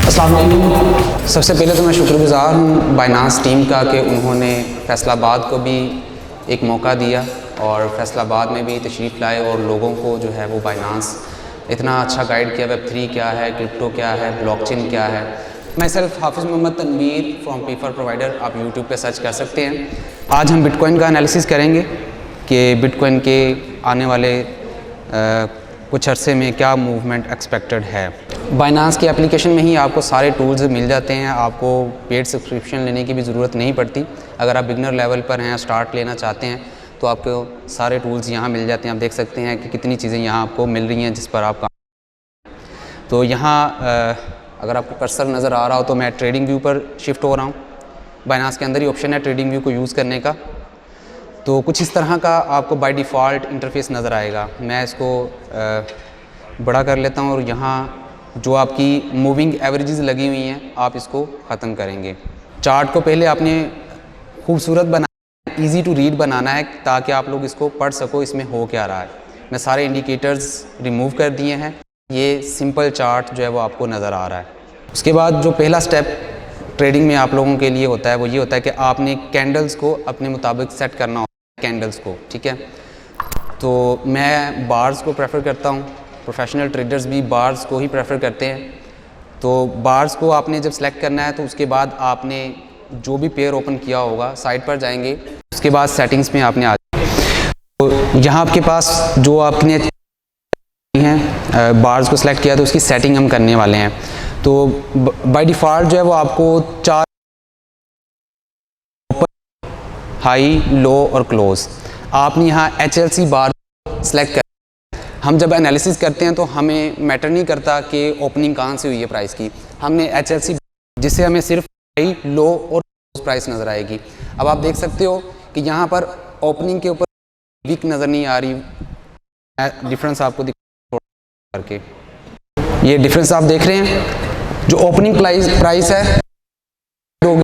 अस्सलाम वालेकुम। सबसे पहले तो मैं शुक्रगुज़ार हूँ बाइनांस टीम का कि उन्होंने फैसलाबाद को भी एक मौका दिया और फैसलाबाद में भी तशरीफ़ लाए और लोगों को जो है वो बाइनांस इतना अच्छा गाइड किया। वेब3 क्या है, क्रिप्टो क्या है, ब्लॉकचेन क्या है। मैं सिर्फ Hafiz Mohammad Tanveer from paper provider, आप यूट्यूब पे सर्च कर सकते हैं। आज हम बिटकॉइन का एनालिसिस करेंगे कि बिटकॉइन के आने वाले कुछ अरसे में क्या मूवमेंट एक्सपेक्टेड है। बाइनांस की एप्लीकेशन में ही आपको सारे टूल्स मिल जाते हैं, आपको पेड सब्सक्रिप्शन लेने की भी ज़रूरत नहीं पड़ती। अगर आप बिगनर लेवल पर हैं, स्टार्ट लेना चाहते हैं तो आपको सारे टूल्स यहाँ मिल जाते हैं। आप देख सकते हैं कि कितनी चीज़ें यहाँ आपको मिल रही हैं जिस पर आप काम। तो यहाँ अगर आपको कर्सर नज़र आ रहा हो तो मैं ट्रेडिंग व्यू पर शिफ्ट हो रहा हूँ। बाइनांस के अंदर ही ऑप्शन है ट्रेडिंग व्यू को यूज़ करने का। तो कुछ इस तरह का आपको बाय डिफ़ॉल्ट इंटरफेस नज़र आएगा। मैं इसको बड़ा कर लेता हूँ और यहाँ जो आपकी मूविंग एवरेजेस लगी हुई हैं आप इसको ख़त्म करेंगे। चार्ट को पहले आपने खूबसूरत बनाना है, ईज़ी टू रीड बनाना है ताकि आप लोग इसको पढ़ सको इसमें हो क्या रहा है। मैं सारे इंडिकेटर्स रिमूव कर दिए हैं। ये सिंपल चार्ट जो है वो आपको नज़र आ रहा है। उसके बाद जो पहला स्टेप ट्रेडिंग में आप लोगों के लिए होता है वो ये होता है कि आपने कैंडल्स को अपने मुताबिक सेट करना होता है, कैंडल्स को, ठीक है। तो मैं बार्स को प्रेफर करता हूँ, प्रोफेशनल ट्रेडर्स भी बार्स को ही प्रेफर करते हैं। तो बार्स को आपने जब सेलेक्ट करना है तो उसके बाद आपने जो भी पेयर ओपन किया होगा साइट पर जाएंगे, उसके बाद सेटिंग्स में आपने आ तो यहाँ आपके पास जो आपने हैं बार्स को सिलेक्ट किया तो उसकी सेटिंग हम करने वाले हैं। तो बाय डिफ़ॉल्ट जो है वो आपको 4 हाई, लो और क्लोज, आपने यहाँ HLC बार सेलेक्ट कर। हम जब एनालिसिस करते हैं तो हमें मैटर नहीं करता कि ओपनिंग कहाँ से हुई है प्राइस की, हमने HLC जिससे हमें सिर्फ हाई, लो और क्लोज प्राइस नज़र आएगी। अब आप देख सकते हो कि यहाँ पर ओपनिंग के ऊपर वीक नज़र नहीं आ रही। डिफरेंस आपको करके ये डिफरेंस आप देख रहे हैं, जो ओपनिंग प्राइस है सिर्फ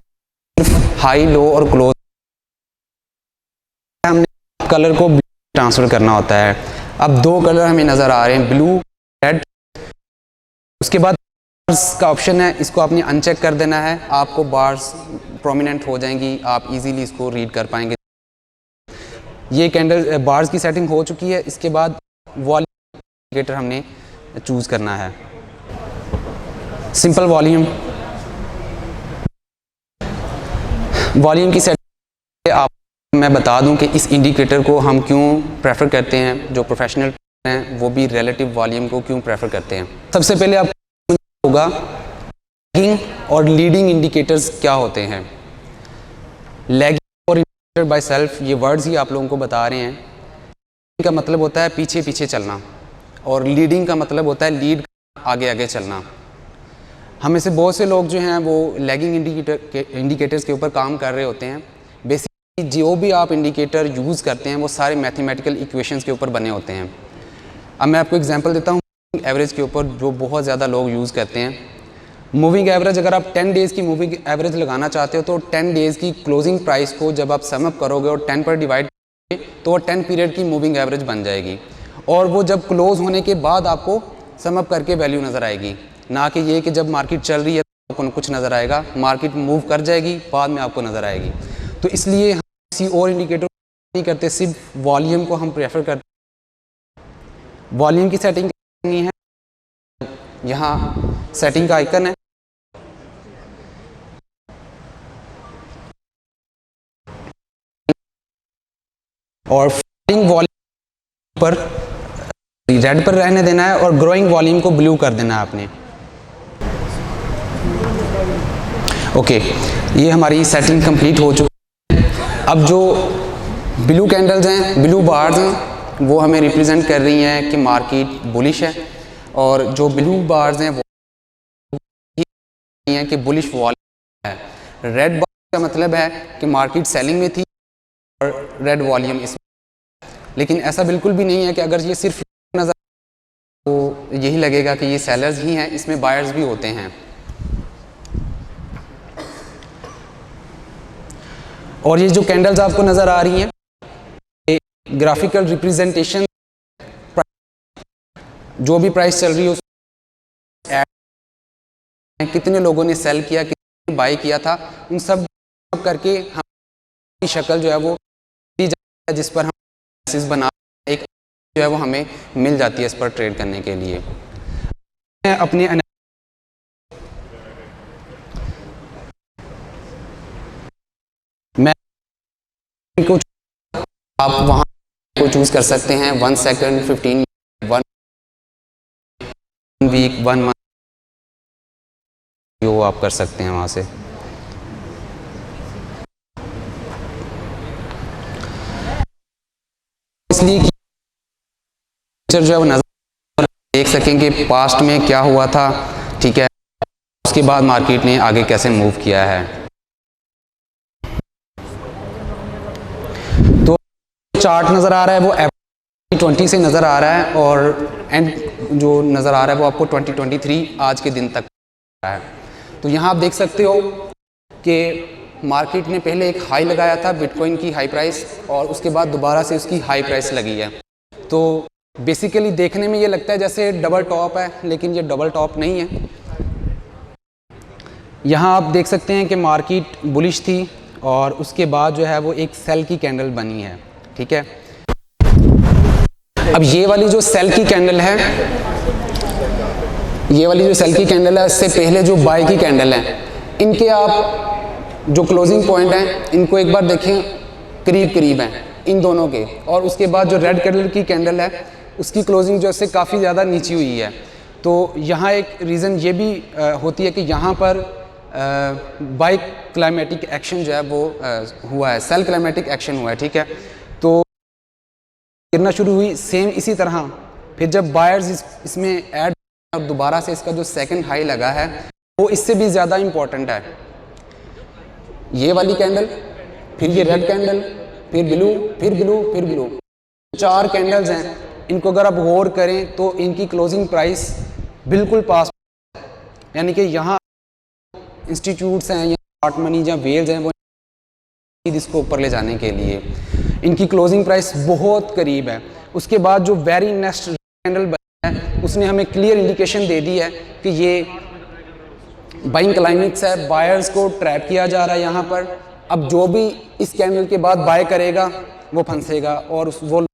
हाई, लो और क्लोज। हमने कलर को ट्रांसफ़र करना होता है। अब 2 कलर हमें नज़र आ रहे हैं, ब्लू, रेड। उसके बाद बार्स का ऑप्शन है, इसको आपने अनचेक कर देना है, आपको बार्स प्रोमिनेंट हो जाएंगी, आप इजीली इसको रीड कर पाएंगे। ये कैंडल बार्स की सेटिंग हो चुकी है। इसके बाद वॉल्यूम इंडिकेटर हमने चूज़ करना है, सिंपल वॉल्यूम की सेटिंग। आप मैं बता दूं कि इस इंडिकेटर को हम क्यों प्रेफर करते हैं, जो प्रोफेशनल हैं वो भी रिलेटिव वॉल्यूम को क्यों प्रेफर करते हैं। सबसे पहले आपको होगा लैगिंग और लीडिंग इंडिकेटर्स क्या होते हैं। लैगिंग और इंडिकेटर बाय सेल्फ, ये वर्ड्स ही आप लोगों को बता रहे हैं। का मतलब होता है पीछे पीछे चलना और लीडिंग का मतलब होता है लीड आगे आगे चलना। हमें से बहुत से लोग जो हैं वो लैगिंग इंडिकेटर्स के ऊपर काम कर रहे होते हैं। बेसिकली जो भी आप इंडिकेटर यूज़ करते हैं वो सारे मैथमेटिकल इक्वेशंस के ऊपर बने होते हैं। अब मैं आपको एग्जांपल देता हूँ एवरेज के ऊपर, जो बहुत ज़्यादा लोग यूज़ करते हैं। मूविंग एवरेज, अगर आप 10 डेज़ की मूविंग एवरेज लगाना चाहते हो तो 10 डेज़ की क्लोजिंग प्राइस को जब आप सम अप करोगे और 10 पर डिवाइड करोगे तो वो 10 पीरियड की मूविंग एवरेज बन जाएगी। और वो जब क्लोज होने के बाद आपको सम अप करके वैल्यू नज़र आएगी, ना कि ये कि जब मार्केट चल रही है तो आपको कुछ नज़र आएगा, मार्केट मूव कर जाएगी बाद में आपको नज़र आएगी। तो इसलिए हम किसी और इंडिकेटर नहीं करते, सिर्फ वॉल्यूम को हम प्रेफर करते हैं। वॉल्यूम की सेटिंग करनी है, यहाँ सेटिंग का आइकन है, और फॉलिंग वॉल्यूम पर रेड पर रहने देना है और ग्रोइंग वॉल्यूम को ब्लू कर देना है आपने। ओके, ये हमारी सेटिंग कंप्लीट हो चुकी है। अब जो ब्लू कैंडल्स हैं, ब्लू बार्स हैं, वो हमें रिप्रेजेंट कर रही हैं कि मार्केट बुलिश है, और जो ब्लू बार्स हैं वो हैं कि बुलिश वॉल्यूम है। रेड बार का मतलब है कि मार्केट सेलिंग में थी और रेड वॉल्यूम इसमें। लेकिन ऐसा बिल्कुल भी नहीं है कि अगर ये सिर्फ नज़र तो यही लगेगा कि ये सेलर्स ही हैं, इसमें बायर्स भी होते हैं। और ये जो कैंडल्स आपको नज़र आ रही हैं, ये ग्राफिकल रिप्रेजेंटेशन, जो भी प्राइस चल रही है कितने लोगों ने सेल किया, कितने बाई किया था, उन सब करके हम शक्ल जो है वो दी जाती है, जिस पर हम एनालिसिस बना एक जो है वो हमें मिल जाती है इस पर ट्रेड करने के लिए। अपने मैं को आप वहाँ को चूज कर सकते हैं 1 सेकंड, 15, 1 वीक, 1 मंथ, वो आप कर सकते हैं वहाँ से। इसलिए कि जो है वो नजर देख सकें कि पास्ट में क्या हुआ था, ठीक है, उसके बाद मार्केट ने आगे कैसे मूव किया है। तो चार्ट नज़र आ रहा है वो 2020 से नज़र आ रहा है और एंड जो नज़र आ रहा है वो आपको 2023 आज के दिन तक है। तो यहाँ आप देख सकते हो कि मार्केट ने पहले एक हाई लगाया था बिटकॉइन की हाई प्राइस, और उसके बाद दोबारा से उसकी हाई प्राइस लगी है। तो बेसिकली देखने में ये लगता है जैसे डबल टॉप है, लेकिन ये डबल टॉप नहीं है। यहाँ आप देख सकते हैं कि मार्केट बुलिश थी और उसके बाद जो है वो एक सेल की कैंडल बनी है, ठीक है। अब ये वाली जो सेल की कैंडल है, ये वाली जो सेल की कैंडल है, इससे पहले जो बाय की कैंडल है, इनके आप जो क्लोजिंग पॉइंट हैं इनको एक बार देखें, करीब करीब हैं इन दोनों के। और उसके बाद जो रेड कलर की कैंडल है उसकी क्लोजिंग जो है काफ़ी ज़्यादा नीची हुई है। तो यहाँ एक रीज़न ये भी होती है कि यहाँ पर बाय क्लाइमेटिक एक्शन जो है वो हुआ है, सेल क्लाइमेटिक एक्शन हुआ है, ठीक है। तो गिरना शुरू हुई सेम इसी तरह, फिर जब बायर्स इसमें ऐड और दोबारा से इसका जो सेकंड हाई लगा है वो इससे भी ज़्यादा इम्पॉर्टेंट है। ये वाली कैंडल, फिर ये रेड कैंडल, फिर ब्लू, फिर ब्लू, फिर ब्लू, 4 कैंडल्स हैं। इनको अगर आप गौर करें तो इनकी क्लोजिंग प्राइस बिल्कुल पास, यानी कि यहाँ इंस्टीट्यूट्स हैं या स्मार्ट मनी या वेल्स हैं वो इसको ऊपर ले जाने के लिए इनकी क्लोजिंग प्राइस बहुत करीब है। उसके बाद जो वेरी नेक्स्ट कैंडल बना है उसने हमें क्लियर इंडिकेशन दे दी है कि ये बाइंग क्लाइमेक्स है, बायर्स को ट्रैप किया जा रहा है यहाँ पर। अब जो भी इस कैंडल के बाद बाय करेगा वो फंसेगा और वो,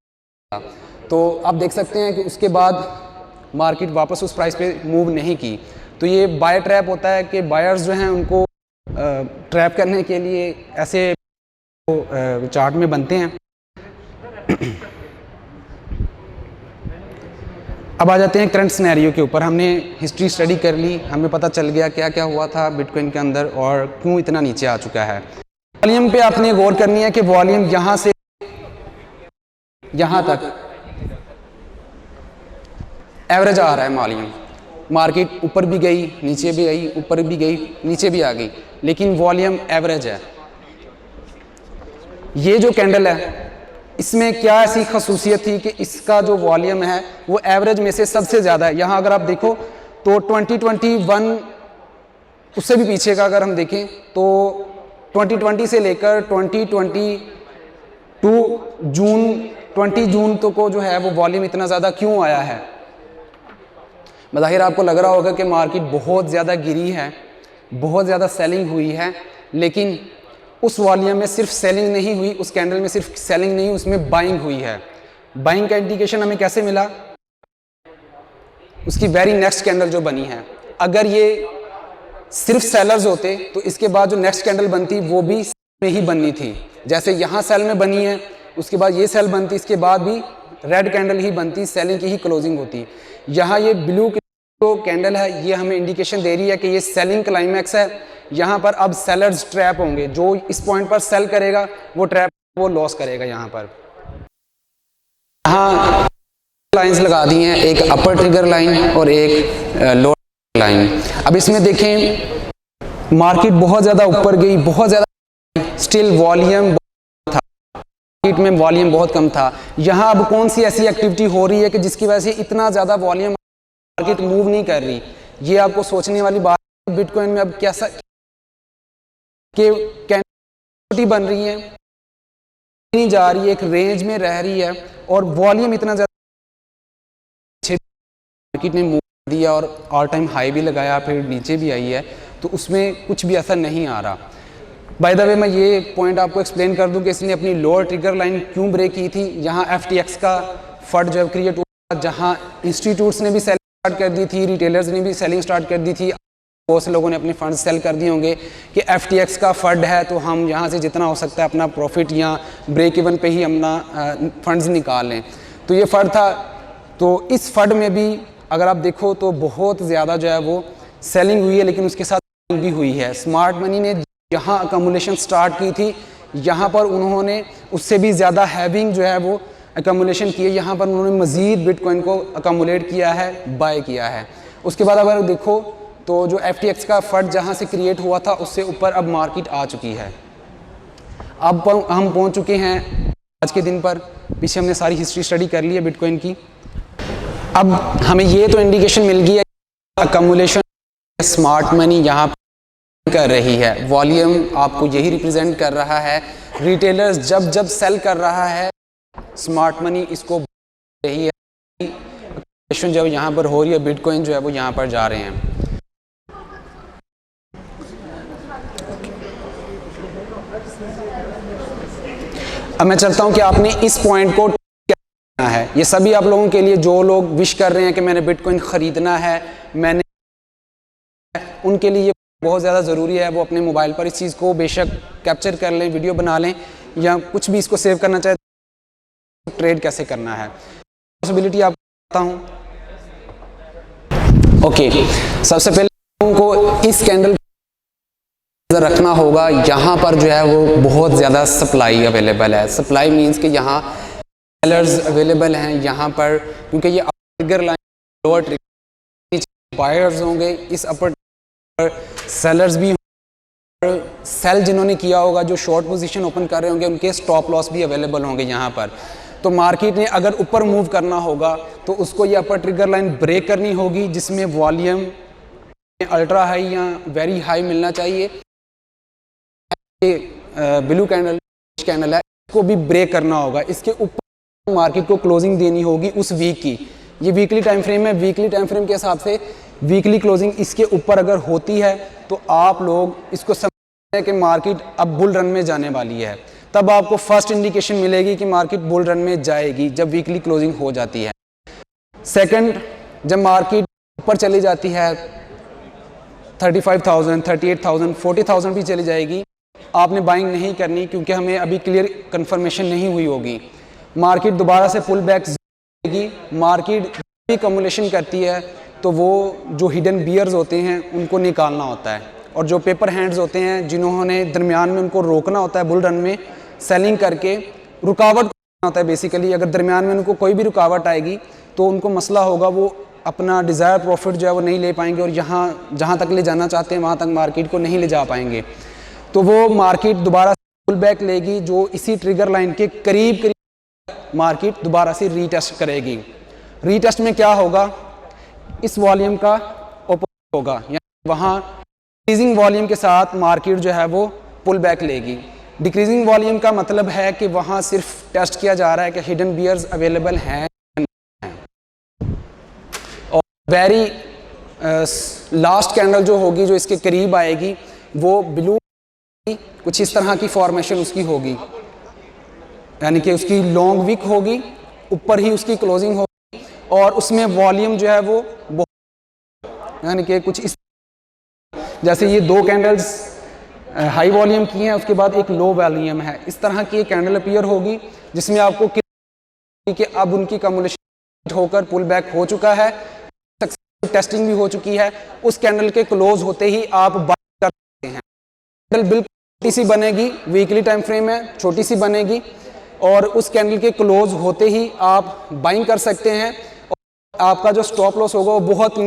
तो आप देख सकते हैं कि उसके बाद मार्केट वापस उस प्राइस पे मूव नहीं की। तो ये बाय ट्रैप होता है कि बायर्स जो हैं उनको ट्रैप करने के लिए ऐसे चार्ट में बनते हैं। अब आ जाते हैं करंट सिनेरियो के ऊपर। हमने हिस्ट्री स्टडी कर ली, हमें पता चल गया क्या क्या हुआ था बिटकॉइन के अंदर और क्यों इतना नीचे आ चुका है। वॉल्यूम पे आपने गौर करनी है कि वॉल्यूम यहाँ से यहाँ तक एवरेज आ रहा है वॉल्यूम। मार्केट ऊपर भी गई, नीचे भी आई, ऊपर भी गई, नीचे भी आ गई, लेकिन वॉल्यूम एवरेज है। ये जो कैंडल है इसमें क्या ऐसी खसूसियत थी कि इसका जो वॉल्यूम है वो एवरेज में से सबसे ज़्यादा है। यहाँ अगर आप देखो तो 2021 उससे भी पीछे का अगर हम देखें तो 2020 से लेकर 2022 20 जून तक को जो है वो वॉल्यूम इतना ज़्यादा क्यों आया है। बज़ाहिर आपको लग रहा होगा कि मार्केट बहुत ज़्यादा गिरी है, बहुत ज़्यादा सेलिंग हुई है, लेकिन उस वॉल्यूम में सिर्फ सेलिंग नहीं हुई, उस कैंडल में सिर्फ सेलिंग नहीं, उसमें बाइंग हुई है। बाइंग का इंडिकेशन हमें कैसे मिला? उसकी वेरी नेक्स्ट कैंडल जो बनी है, अगर ये सिर्फ सेलर्स होते तो इसके बाद जो नेक्स्ट कैंडल बनती वो भी में ही बननी थी। जैसे यहाँ सेल में बनी है, उसके बाद ये सेल बनती, इसके बाद भी रेड कैंडल ही बनती, सेलिंग की ही क्लोजिंग होती। यहाँ ये ब्लू जो कैंडल है ये हमें इंडिकेशन दे रही है कि ये सेलिंग क्लाइमैक्स है। यहाँ पर अब सेलर्स ट्रैप होंगे, जो इस पॉइंट पर सेल करेगा वो ट्रैप, वो लॉस करेगा। यहाँ पर यहाँ लाइंस लगा दी हैं, एक अपर ट्रिगर लाइन और एक लोअर लाइन। अब इसमें देखें मार्केट बहुत ज़्यादा ऊपर गई, बहुत ज़्यादा, स्टिल वॉल्यूम था, मार्केट में वॉल्यूम बहुत कम था। यहाँ अब कौन सी ऐसी एक्टिविटी हो रही है कि जिसकी वजह से इतना ज़्यादा वॉल्यूम मार्केट मूव नहीं कर रही? ये आपको सोचने वाली बात है। बिटकॉइन में अब कैसा कि कैंडल बन रही है, नहीं जा रही है, एक रेंज में रह रही है और वॉल्यूम इतना ज़्यादा मार्केट में मूव दिया और ऑल टाइम हाई भी लगाया, फिर नीचे भी आई है, तो उसमें कुछ भी असर नहीं आ रहा। बाय द वे मैं ये पॉइंट आपको एक्सप्लेन कर दूं कि इसने अपनी लोअर ट्रिगर लाइन क्यों ब्रेक की थी। यहाँ FTX का फट जब क्रिएट हुआ, जहाँ इंस्टीट्यूट्स ने भी सेलिंग स्टार्ट कर दी थी, रिटेलर्स ने भी सेलिंग स्टार्ट कर दी थी, बहुत से लोगों ने अपने फंड्स सेल कर दिए होंगे कि FTX का फंड है तो हम यहाँ से जितना हो सकता है अपना प्रॉफिट या ब्रेक इवन पे ही अपना फंड्स निकाल लें। तो ये फंड था, तो इस फंड में भी अगर आप देखो तो बहुत ज़्यादा जो है वो सेलिंग हुई है, लेकिन उसके साथ भी हुई है। स्मार्ट मनी ने जहाँ अकमुलेशन स्टार्ट की थी, यहाँ पर उन्होंने उससे भी ज़्यादा हैविंग जो है वो अकमुलेशन की है। यहाँ पर उन्होंने मज़ीद बिटकॉइन को अकमुलेट किया है, बाय किया है। उसके बाद अगर देखो तो जो FTX का फंड जहाँ से क्रिएट हुआ था उससे ऊपर अब मार्केट आ चुकी है। अब हम पहुँच चुके हैं आज के दिन पर। पीछे हमने सारी हिस्ट्री स्टडी कर ली है बिटकॉइन की। अब हमें ये तो इंडिकेशन मिल गई है अकमुलेशन स्मार्ट मनी यहाँ कर रही है, वॉल्यूम आपको यही रिप्रेजेंट कर रहा है। रिटेलर्स जब जब सेल कर रहा है, स्मार्ट मनी इसको रही है, जब यहाँ पर हो रही है, बिटकॉइन जो है वो यहाँ पर जा रहे हैं। अब मैं चाहता हूँ कि आपने इस पॉइंट को करना है। ये सभी आप लोगों के लिए जो लोग विश कर रहे हैं कि मैंने बिटकॉइन ख़रीदना है, मैंने, उनके लिए बहुत ज़्यादा ज़रूरी है वो अपने मोबाइल पर इस चीज़ को बेशक कैप्चर कर लें, वीडियो बना लें, या कुछ भी इसको सेव करना चाहे, ट्रेड कैसे करना है पॉसिबिलिटी आपको बताता हूँ। ओके, सबसे पहले लोगों को इस कैंडल रखना होगा। यहाँ पर जो है वो बहुत ज़्यादा सप्लाई अवेलेबल है। सप्लाई मींस कि यहाँ सेलर्स अवेलेबल हैं यहाँ पर, क्योंकि ये trigger line lower trigger, buyers होंगे इस अपर, सेलर्स भी होंगे, सेल जिन्होंने किया होगा, जो शॉर्ट पोजीशन ओपन कर रहे होंगे, उनके स्टॉप लॉस भी अवेलेबल होंगे यहाँ पर। तो मार्केट ने अगर ऊपर मूव करना होगा तो उसको ये अपर ट्रिगर लाइन ब्रेक करनी होगी, जिसमें वॉल्यूम अल्ट्रा हाई या वेरी हाई मिलना चाहिए। ब्लू कैंडल है, इसको भी ब्रेक करना होगा। इसके ऊपर मार्केट को क्लोजिंग देनी होगी उस वीक की। ये वीकली टाइम फ्रेम है, वीकली टाइम फ्रेम के हिसाब से वीकली क्लोजिंग इसके ऊपर अगर होती है तो आप लोग इसको समझते हैं कि मार्केट अब बुल रन में जाने वाली है। तब आपको फर्स्ट इंडिकेशन मिलेगी कि मार्केट बुल रन में जाएगी, जब वीकली क्लोजिंग हो जाती है। सेकंड, जब मार्केट ऊपर चली जाती है 35,000, 38,000, 40,000 भी चली जाएगी, आपने बाइंग नहीं करनी, क्योंकि हमें अभी क्लियर कंफर्मेशन नहीं हुई होगी। मार्केट दोबारा से पुल बैक जाएगी। मार्केट भी कम्युलेशन करती है तो वो जो हिडन बियर्स होते हैं उनको निकालना होता है, और जो पेपर हैंड्स होते हैं जिन्होंने दरमियान में उनको रोकना होता है बुल रन में, सेलिंग करके रुकावट होता है बेसिकली। अगर दरमियान में उनको कोई भी रुकावट आएगी तो उनको मसला होगा, वो अपना डिज़ायर प्रॉफिट जो है वो नहीं ले पाएंगे, और जहाँ तक ले जाना चाहते हैं वहाँ तक मार्केट को नहीं ले जा पाएंगे। तो वो मार्केट दोबारा पुल बैक लेगी, जो इसी ट्रिगर लाइन के करीब मार्केट दोबारा से रीटेस्ट करेगी। रीटेस्ट में क्या होगा, इस वॉल्यूम का ओपोजिट होगा, यानी वहाँ डिक्रीजिंग वॉल्यूम के साथ मार्केट जो है वो पुल बैक लेगी। डिक्रीजिंग वॉल्यूम का मतलब है कि वहाँ सिर्फ टेस्ट किया जा रहा है कि हिडन बियर्स अवेलेबल हैं, और वेरी लास्ट कैंडल जो होगी, जो इसके करीब आएगी, वो ब्लू कुछ इस तरह की फॉर्मेशन उसकी होगी, यानी कि उसकी लॉन्ग विक होगी, ऊपर ही उसकी क्लोजिंग होगी, और उसमें वॉल्यूम जो है वो यानी कि कुछ इस, जैसे ये दो कैंडल्स हाई वॉल्यूम की हैं, उसके बाद एक लो वॉल्यूम है, इस तरह की एक कैंडल अपीयर होगी, जिसमें आपको कि अब उनकी कम्युलेशन होकर पुल बैक हो चुका है, टेस्टिंग भी हो चुकी है। उस कैंडल के क्लोज होते ही आप बाय कर सकते हैं। कैंडल बिल्कुल छोटी सी बनेगी, वीकली टाइम फ्रेम है, छोटी सी बनेगी, और उस कैंडल के क्लोज होते ही आप बाइंग कर सकते हैं, और आपका जो स्टॉप लॉस होगा वो बहुत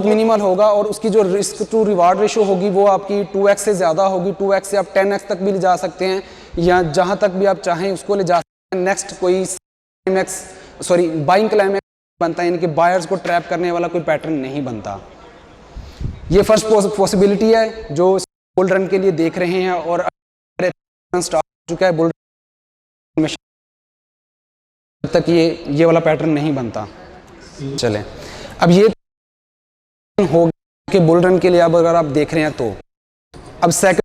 मिनिमल होगा, और उसकी जो रिस्क टू रिवार्ड रेशो होगी वो आपकी 2x से ज़्यादा होगी। 2x से आप 10x तक भी ले जा सकते हैं, या जहां तक भी आप चाहें उसको ले जा सकते हैं। नेक्स्ट कोई बाइंग क्लाइमेक्स बनता है, यानी कि बायर्स को ट्रैप करने वाला कोई पैटर्न नहीं बनता। ये फर्स्ट पॉसिबिलिटी है जो बुल रन के लिए देख रहे हैं, और स्टार्ट हो चुका है बुल रन, तक ये वाला पैटर्न नहीं बनता। चलें, अब ये हो कि बुल रन के लिए अब अगर आप देख रहे हैं तो अब सेकंड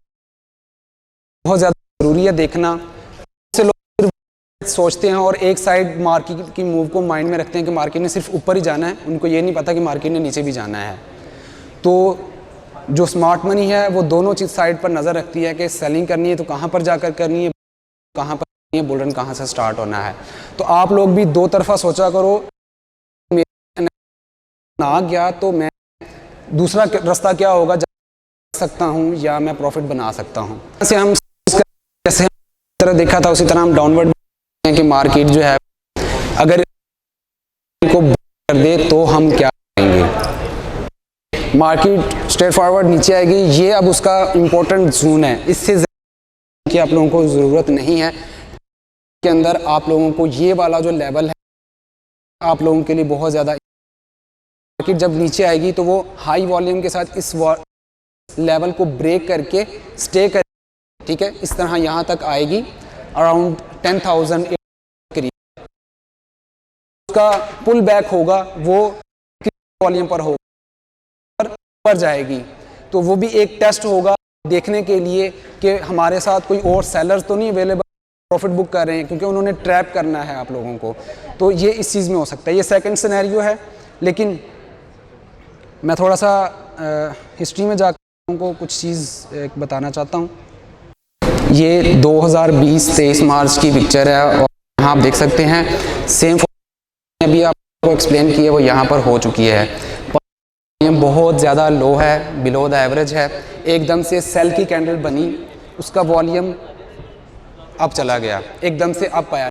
बहुत ज़्यादा ज़रूरी है देखना। से लोग सोचते हैं और एक साइड मार्केट की मूव को माइंड में रखते हैं कि मार्केट ने सिर्फ ऊपर ही जाना है, उनको ये नहीं पता कि मार्केट ने नीचे भी जाना है। तो जो स्मार्ट मनी है वो दोनों चीज़ साइड पर नज़र रखती है कि सेलिंग करनी है तो कहाँ पर जाकर करनी है, कहाँ पर करनी है, बुल रन कहाँ से स्टार्ट होना है। तो आप लोग भी दो तरफा सोचा करो, ना गया तो मैं दूसरा रास्ता क्या होगा, जा सकता हूँ या मैं प्रॉफिट बना सकता हूँ। जैसे हम जैसे तरह देखा था उसी तरह हम डाउनवर्ड कि मार्केट जो है अगर को कर दे तो हम क्या करेंगे, मार्केट स्ट्रेट फॉरवर्ड नीचे आएगी। ये अब उसका इम्पोर्टेंट जोन है, इससे कि आप लोगों को ज़रूरत नहीं है के अंदर आप लोगों को ये वाला जो लेवल है आप लोगों के लिए बहुत ज़्यादा। मार्केट जब नीचे आएगी तो वो हाई वॉल्यूम के साथ इस लेवल को ब्रेक करके स्टे कर, ठीक है, इस तरह यहाँ तक आएगी अराउंड 10,000 करीब। उसका पुल बैक होगा वो वॉल्यूम पर होगा, पर जाएगी तो वो भी एक टेस्ट होगा देखने के लिए कि हमारे साथ कोई और सेलर्स तो नहीं अवेलेबल प्रॉफिट बुक कर रहे हैं, क्योंकि उन्होंने ट्रैप करना है आप लोगों को। तो ये इस चीज़ में हो सकता है, ये सेकंड सिनेरियो है। लेकिन मैं थोड़ा सा हिस्ट्री में जाकर उनको कुछ चीज़ बताना चाहता हूँ। ये 2020-23 मार्च की पिक्चर है और यहाँ आप देख सकते हैं सेम अभी आपको एक्सप्लेन किया वो यहाँ पर हो चुकी है। बहुत ज़्यादा लो है, बिलो द एवरेज है। एकदम से सेल की कैंडल बनी, उसका वॉल्यूम अप चला गया, एकदम से अप आया।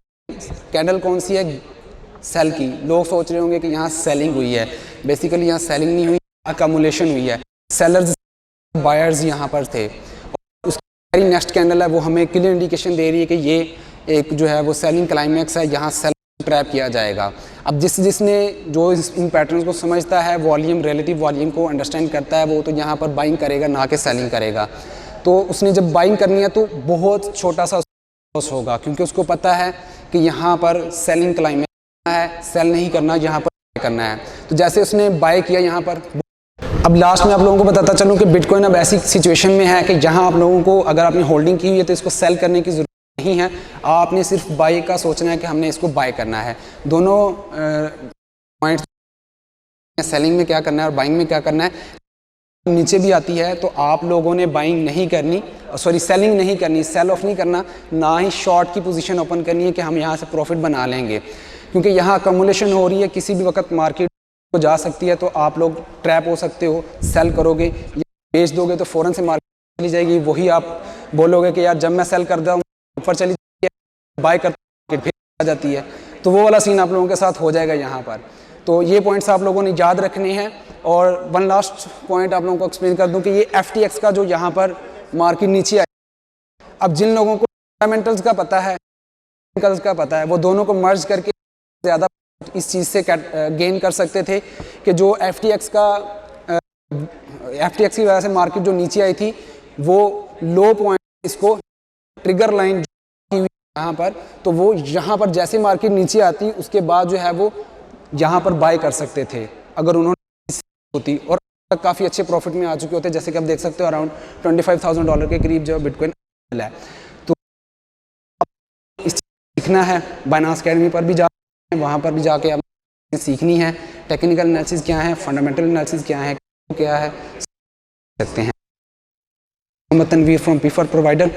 कैंडल कौन सी है? सेल की। लोग सोच रहे होंगे कि यहाँ सेलिंग हुई है, बेसिकली यहाँ सेलिंग नहीं हुई, अकमुलेशन हुई है। सेलर्स बायर्स यहाँ पर थे। उसकी नेक्स्ट कैंडल है वो हमें क्लियर इंडिकेशन दे रही है कि ये एक जो है वो सेलिंग क्लाइमैक्स है, यहाँ सेल ट्रैप किया जाएगा। अब जिसने जो इन पैटर्न्स को समझता है, वॉल्यूम रिलेटिव वॉल्यूम को अंडरस्टैंड करता है, वो तो यहाँ पर बाइंग करेगा ना कि सेलिंग करेगा। तो उसने जब बाइंग करनी है तो बहुत छोटा सा लॉस होगा, क्योंकि उसको पता है कि यहाँ पर सेलिंग क्लाइमैक्स है, सेल नहीं करना, यहाँ पर करना है। तो जैसे उसने बाय किया यहाँ पर। अब लास्ट में आप लोगों को बताता चलूँ कि बिटकॉइन अब ऐसी सिचुएशन में है कि जहाँ आप लोगों को अगर आपने होल्डिंग की हुई है तो इसको सेल करने की ज़रूरत नहीं है। आपने सिर्फ बाय का सोचना है कि हमने इसको बाय करना है। दोनों पॉइंट्स, सेलिंग में क्या करना है और बाइंग में क्या करना है, नीचे भी आती है। तो आप लोगों ने बाइंग नहीं करनी, सॉरी सेलिंग नहीं करनी, सेल ऑफ नहीं करना, ना ही शॉर्ट की पोजीशन ओपन करनी है कि हम यहाँ से प्रॉफिट बना लेंगे, क्योंकि यहाँ अकमुलेशन हो रही है। किसी भी वक्त मार्केट को जा सकती है, तो आप लोग ट्रैप हो सकते हो। सेल करोगे, बेच दोगे तो फ़ौरन से मार्केट चली जाएगी। वही आप बोलोगे कि यार जब मैं सेल कर दूँ ऊपर चली जाती है, बाय करते फिर आ जाती है। तो वो वाला सीन आप लोगों के साथ हो जाएगा यहाँ पर। तो ये पॉइंट्स आप लोगों ने याद रखने हैं। और वन लास्ट पॉइंट आप लोगों को एक्सप्लेन कर दूं कि ये FTX का जो यहाँ पर मार्केट नीचे आई, अब जिन लोगों को फंडामेंटल्स का पता है, टेक्निकल्स का पता है, वो दोनों को मर्ज करके ज़्यादा इस चीज़ से गेन कर सकते थे कि जो FTX की वजह से मार्केट जो नीचे आई थी वो लो पॉइंट, इसको ट्रिगर लाइन यहाँ पर, तो वो यहाँ पर जैसे मार्केट नीचे आती उसके बाद जो है वो यहाँ पर बाय कर सकते थे अगर उन्होंने होती, और काफ़ी अच्छे प्रॉफिट में आ चुके होते। जैसे कि आप देख सकते हो अराउंड $25,000 के करीब जो बिटकॉइन है। तो इस सीखना है, बाइनांस अकेडमी पर भी जा, वहाँ पर भी जाके आप सीखनी है टेक्निकल एनालिसिस क्या है, फंडामेंटल एनालिसिस क्या है सकते हैं। Mohammad Tanveer from paper provider.